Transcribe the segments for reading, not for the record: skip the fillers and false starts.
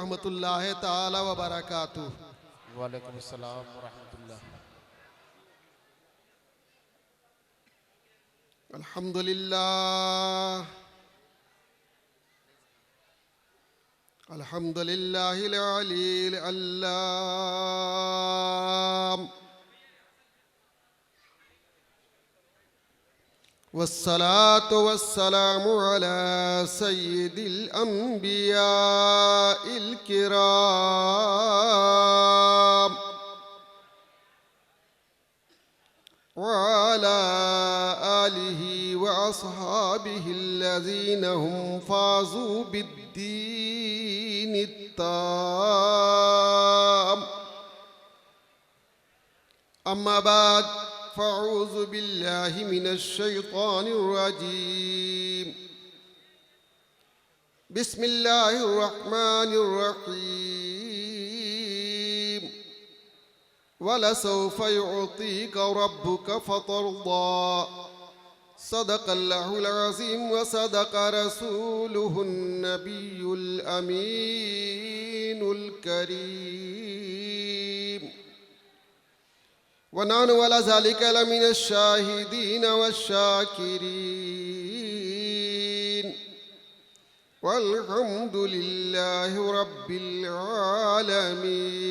रहमतुल्लाहि ताला व बरकातुहू। वालेकुम अस्सलाम व रहमतुल्लाह। अल्हम्दुलिल्लाह अल्हम्दुलिल्लाहिल अलील अल्लाम वस्सलातु वस्सलामु अला सय्यिदिल अंबियाइल किराम व अला आलिहि व अस्हाबिहिल्लज़ीना हुम फाज़ू बिद्दीनित ताम। अम्मा बाद फ़अऊज़ु बिल्लाहि मिनश शैतानिर रजीम। बिस्मिल्लाहिर रहमानिर रहीम। वलसौफ युअतीक रब्बुक फतर्दा। सदक़ल्लाहुल अज़ीम व सदक़ रसूलुहुन नबियुल अमीनुल करीम। व नहनु अला ज़ालिका लमिनश शाहिदीन वश्शाकिरीन वल्हम्दुलिल्लाहि रब्बिल आलमीन।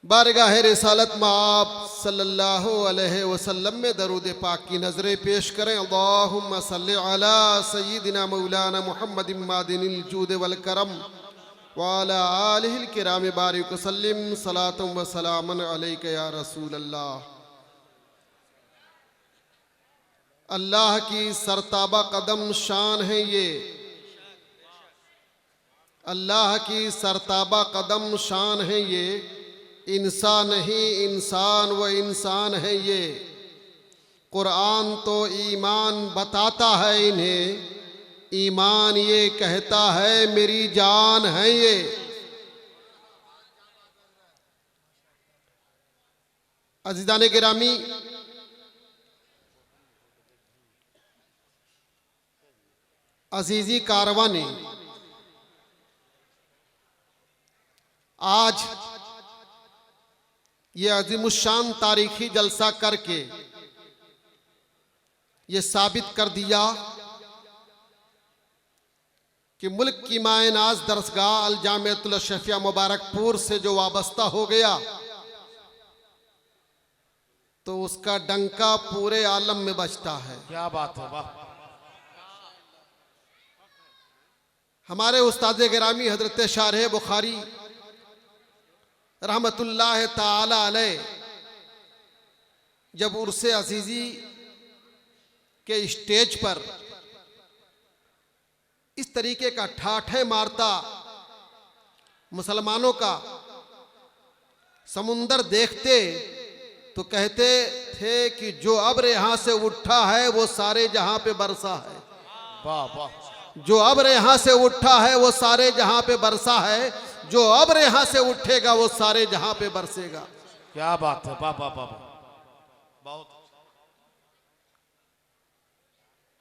बारगाह रिसालत माब सल्लल्लाहु अलैहि वसल्लम में दरूद पाक की नज़रें पेश करें। अल्लाहुम्मा सल्लि अला सय्यिदिना मौलाना मुहम्मदिन मादिनिल जूद वल करम व अला आलिहिल किराम बारिक वसल्लिम सलातुम व सलामन अलैका या रसूल अल्लाह। अल्लाह की सरताबा कदम शान है ये, अल्लाह की सरताबा कदम शान है ये। इंसान नहीं इंसान व इंसान है ये। कुरान तो ईमान बताता है इन्हें, ईमान ये कहता है मेरी जान है ये। अज़ीज़ान गिरामी, अजीज़ी कारवां ने आज ये अज़ीमुश्शान तारीखी जलसा करके ये साबित कर दिया कि मुल्क की मायनाज दरसगाह अल जामिअतुल अशरफिया मुबारकपुर से जो वाबस्ता हो गया तो उसका डंका पूरे आलम में बजता है। क्या बात है, वाह। हमारे उस्ताद गिरामी हजरत शारह बुखारी रहमतुल्लाह ताला अलैह जब उर्से अजीज़ी के स्टेज पर इस तरीके का ठाठे मारता मुसलमानों का समुंदर देखते तो कहते थे कि जो अब्र यहाँ से उठा है वो सारे जहां पे बरसा है। वाह वाह। जो अब्र यहाँ से उठा है वो सारे जहां पे बरसा है। जो अब्र यहाँ से उठेगा वो सारे जहां पे बरसेगा। क्या बात है, वाह वाह वाह। बहुत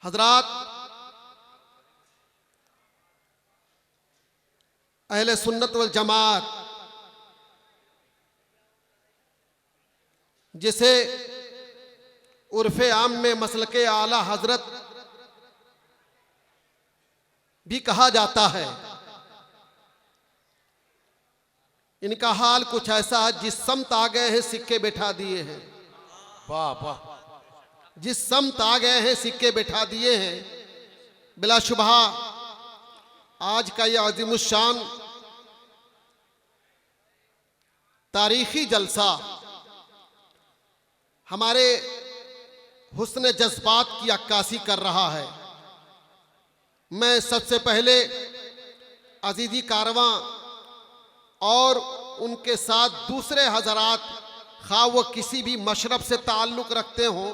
हजरात, अहले सुन्नत वल जमात जिसे उर्फे आम में मसलके आला हजरत भी कहा जाता है, इनका हाल कुछ ऐसा है जिस समत आ गए हैं सिक्के बैठा दिए हैं। वाह वाह। जिस समत आ गए हैं सिक्के बैठा दिए हैं। बिलाशुबह आज का यह अज़ीमुश्शान तारीखी जलसा हमारे हुस्न जज्बात की अक्कासी कर रहा है। मैं सबसे पहले अजीज़ी कारवां और उनके साथ दूसरे हजरात खा वो किसी भी मशरब से ताल्लुक़ रखते हों,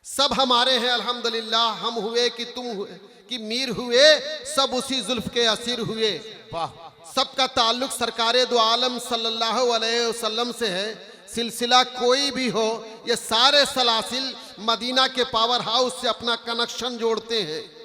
सब हमारे हैं अल्हम्दुलिल्लाह। हम हुए कि तुम हुए कि मीर हुए, सब उसी जुल्फ के असीर हुए। वाह। सबका ताल्लुक़ सरकारे दो आलम सल्लल्लाहु अलैहि वसल्लम से है। सिलसिला कोई भी हो, ये सारे सलासिल मदीना के पावर हाउस से अपना कनेक्शन जोड़ते हैं।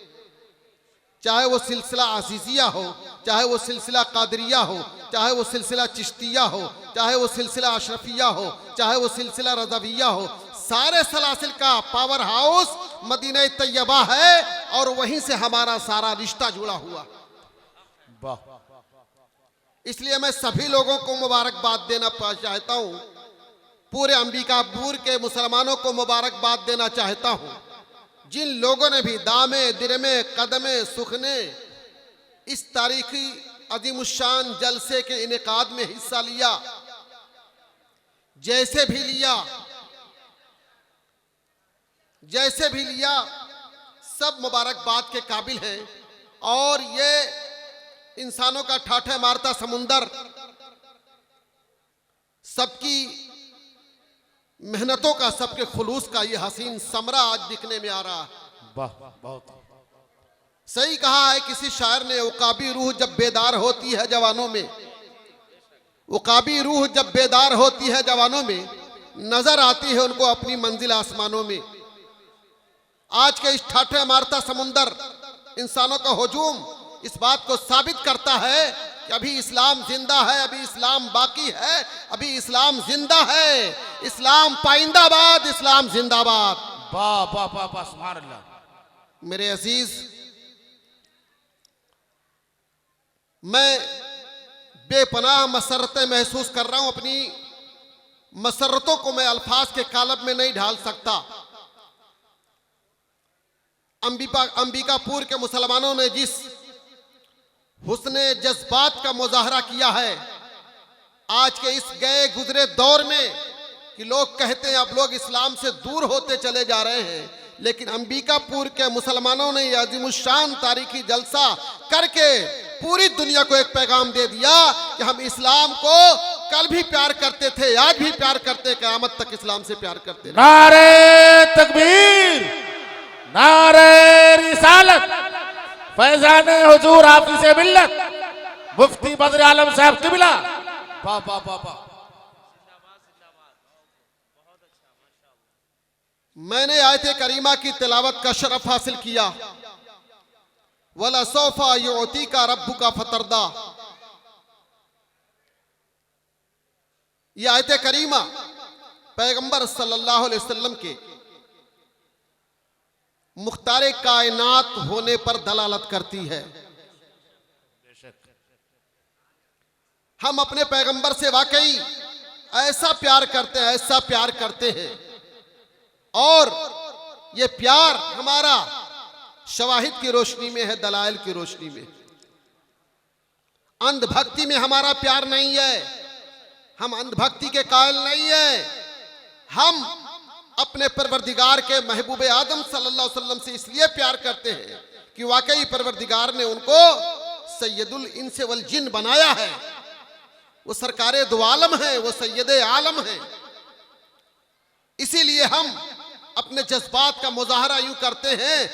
चाहे वो सिलसिला असीसिया हो, चाहे वो सिलसिला कादरिया हो, चाहे वो सिलसिला चिश्तिया हो, चाहे वो सिलसिला अशरफिया हो, चाहे वो सिलसिला रज़विया हो, सारे सलासिल का पावर हाउस मदीना तैयबा है और वहीं से हमारा सारा रिश्ता जुड़ा हुआ। वाह इसलिए मैं सभी लोगों को मुबारकबाद देना चाहता हूँ, पूरे अंबिकापुर के मुसलमानों को मुबारकबाद देना चाहता हूँ, जिन लोगों ने भी दामे दिरमे कदमे सुखने इस तारीखी अजीमुशान जलसे के इनेकाद में हिस्सा लिया, जैसे भी लिया सब मुबारकबाद के काबिल हैं। और ये इंसानों का ठाठे मारता समुंदर सबकी मेहनतों का, सबके खुलूस का ये हसीन समरा आज दिखने में आ रहा है। वाह बहुत सही कहा है किसी शायर ने, उकाबी रूह जब बेदार होती है जवानों में, उकाबी रूह जब बेदार होती है जवानों में, नजर आती है उनको अपनी मंजिल आसमानों में। आज के इस ठाठे मारता समुंदर इंसानों का हुजूम इस बात को साबित करता है कि अभी इस्लाम जिंदा है, अभी इस्लाम बाकी है, अभी इस्लाम जिंदा है। इस्लाम पाइंदाबाद, इस्लाम जिंदाबाद। वाह वाह वाह वाह सुभान अल्लाह। मेरे अजीज, मैं बेपनाह मसरतें महसूस कर रहा हूं। अपनी मसरतों को मैं अल्फाज के कालब में नहीं ढाल सकता। अंबिकापुर के मुसलमानों ने जिस हुस्ने जज्बात का मुजाहरा किया है आज के इस गए गुजरे दौर में, कि लोग कहते हैं अब लोग इस्लाम से दूर होते चले जा रहे हैं, लेकिन अंबिकापुर के मुसलमानों ने यह अजीमुशान तारीखी जलसा करके पूरी दुनिया को एक पैगाम दे दिया कि हम इस्लाम को कल भी प्यार करते थे, आज भी प्यार करते, क़यामत तक इस्लाम से प्यार करते। नारे तकबीर, नारे रिसालत, फैजाने हुजूर हाफिज़े मिल्लत मुफ्ती बद्र आलम साहब किबला। वाह वाह वाह वाह। मैंने आयत करीमा की तिलावत का शरफ हासिल किया। वला सौफा युती का रब्बु का फतरदा, यह आयत करीमा पैगंबर सल्लल्लाहु अलैहि वसल्लम के मुख्तारे कायनात होने पर दलालत करती है। हम अपने पैगंबर से वाकई ऐसा प्यार करते हैं, ऐसा प्यार करते हैं, और ये प्यार हमारा शवाहिद की रोशनी में है, दलाइल की रोशनी में। अंधभक्ति में हमारा प्यार नहीं है, हम अंधभक्ति के कायल नहीं है। हम अपने परवरदिगार के महबूब आदम सल्लल्लाहु अलैहि वसल्लम से इसलिए प्यार करते हैं कि वाकई परवरदिगार ने उनको सैयदुल इंस वल जिन बनाया है। वो सरकारे दो आलम है, वो सैयदे आलम है। इसीलिए हम अपने जज्बात का मुजाहरा यूं करते हैं